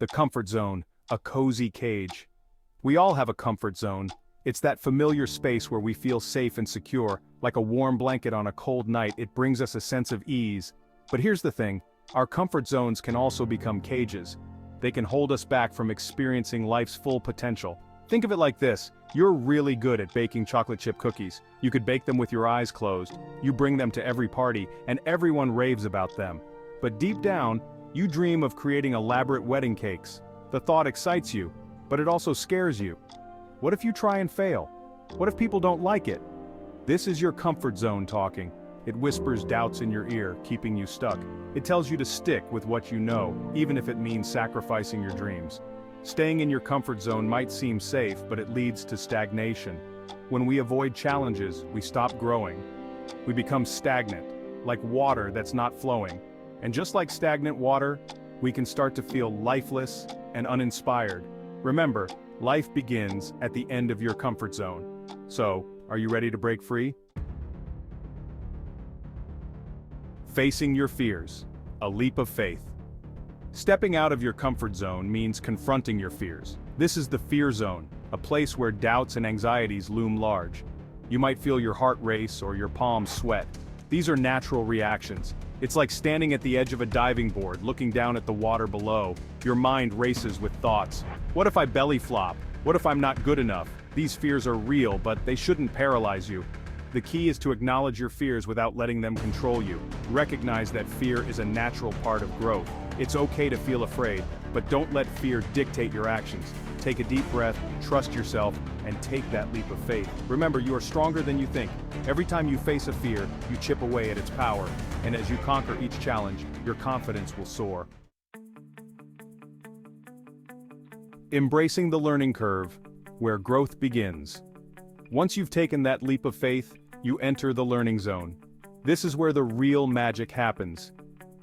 The comfort zone, a cozy cage. We all have a comfort zone. It's that familiar space where we feel safe and secure, like a warm blanket on a cold night. It brings us a sense of ease. But here's the thing, our comfort zones can also become cages. They can hold us back from experiencing life's full potential. Think of it like this, you're really good at baking chocolate chip cookies. You could bake them with your eyes closed. You bring them to every party, and everyone raves about them. But deep down, you dream of creating elaborate wedding cakes. The thought excites you, but it also scares you. What if you try and fail? What if people don't like it? This is your comfort zone talking. It whispers doubts in your ear, keeping you stuck. It tells you to stick with what you know, even if it means sacrificing your dreams. Staying in your comfort zone might seem safe, but it leads to stagnation. When we avoid challenges, we stop growing. We become stagnant, like water that's not flowing. And just like stagnant water, we can start to feel lifeless and uninspired. Remember, life begins at the end of your comfort zone. So, are you ready to break free? Facing your fears, a leap of faith. Stepping out of your comfort zone means confronting your fears. This is the fear zone, a place where doubts and anxieties loom large. You might feel your heart race or your palms sweat. These are natural reactions. It's like standing at the edge of a diving board, looking down at the water below. Your mind races with thoughts. What if I belly flop? What if I'm not good enough? These fears are real, but they shouldn't paralyze you. The key is to acknowledge your fears without letting them control you. Recognize that fear is a natural part of growth. It's okay to feel afraid, but don't let fear dictate your actions. Take a deep breath, trust yourself, and take that leap of faith. Remember, you are stronger than you think. Every time you face a fear, you chip away at its power. And as you conquer each challenge, your confidence will soar. Embracing the learning curve, where growth begins. Once you've taken that leap of faith, you enter the learning zone. This is where the real magic happens.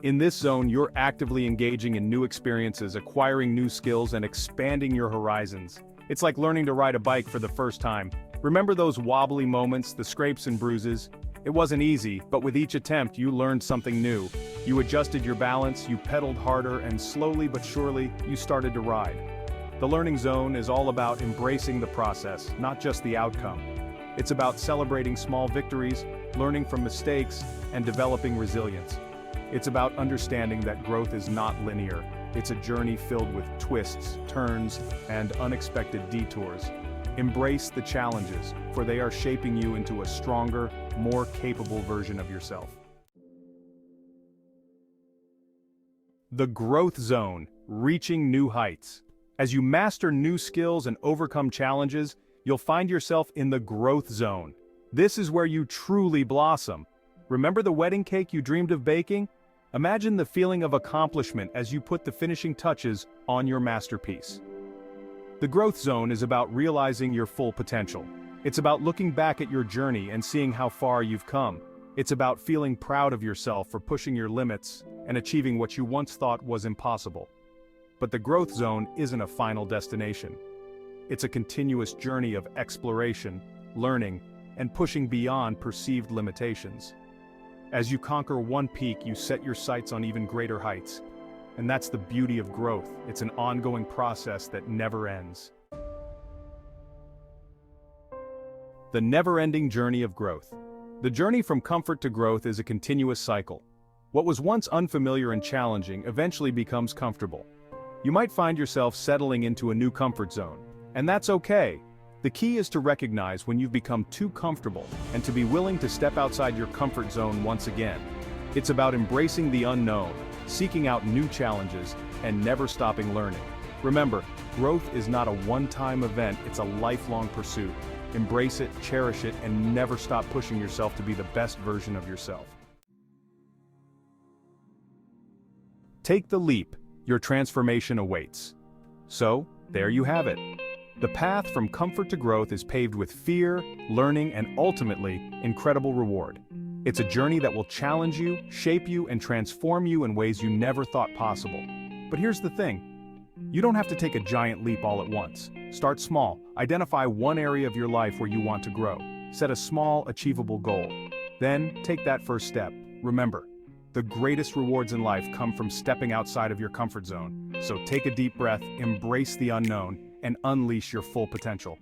In this zone, you're actively engaging in new experiences, acquiring new skills, and expanding your horizons. It's like learning to ride a bike for the first time. Remember those wobbly moments, the scrapes and bruises? It wasn't easy, but with each attempt, you learned something new. You adjusted your balance, you pedaled harder, and slowly but surely, you started to ride. The learning zone is all about embracing the process, not just the outcome. It's about celebrating small victories, learning from mistakes, and developing resilience. It's about understanding that growth is not linear. It's a journey filled with twists, turns, and unexpected detours. Embrace the challenges, for they are shaping you into a stronger, more capable version of yourself. The growth zone, reaching new heights. As you master new skills and overcome challenges, you'll find yourself in the growth zone. This is where you truly blossom. Remember the wedding cake you dreamed of baking? Imagine the feeling of accomplishment as you put the finishing touches on your masterpiece. The growth zone is about realizing your full potential. It's about looking back at your journey and seeing how far you've come. It's about feeling proud of yourself for pushing your limits and achieving what you once thought was impossible. But the growth zone isn't a final destination. It's a continuous journey of exploration, learning, and pushing beyond perceived limitations. As you conquer one peak, you set your sights on even greater heights. And that's the beauty of growth. It's an ongoing process that never ends. The never-ending journey of growth. The journey from comfort to growth is a continuous cycle. What was once unfamiliar and challenging eventually becomes comfortable. You might find yourself settling into a new comfort zone, and that's okay. The key is to recognize when you've become too comfortable and to be willing to step outside your comfort zone once again. It's about embracing the unknown, seeking out new challenges, and never stopping learning. Remember, growth is not a one-time event, it's a lifelong pursuit. Embrace it, cherish it, and never stop pushing yourself to be the best version of yourself. Take the leap. Your transformation awaits. So, there you have it. The path from comfort to growth is paved with fear, learning, and ultimately, incredible reward. It's a journey that will challenge you, shape you, and transform you in ways you never thought possible. But here's the thing. You don't have to take a giant leap all at once. Start small. Identify one area of your life where you want to grow. Set a small, achievable goal. Then, take that first step. Remember, The greatest rewards in life come from stepping outside of your comfort zone. So take a deep breath, embrace the unknown, and unleash your full potential.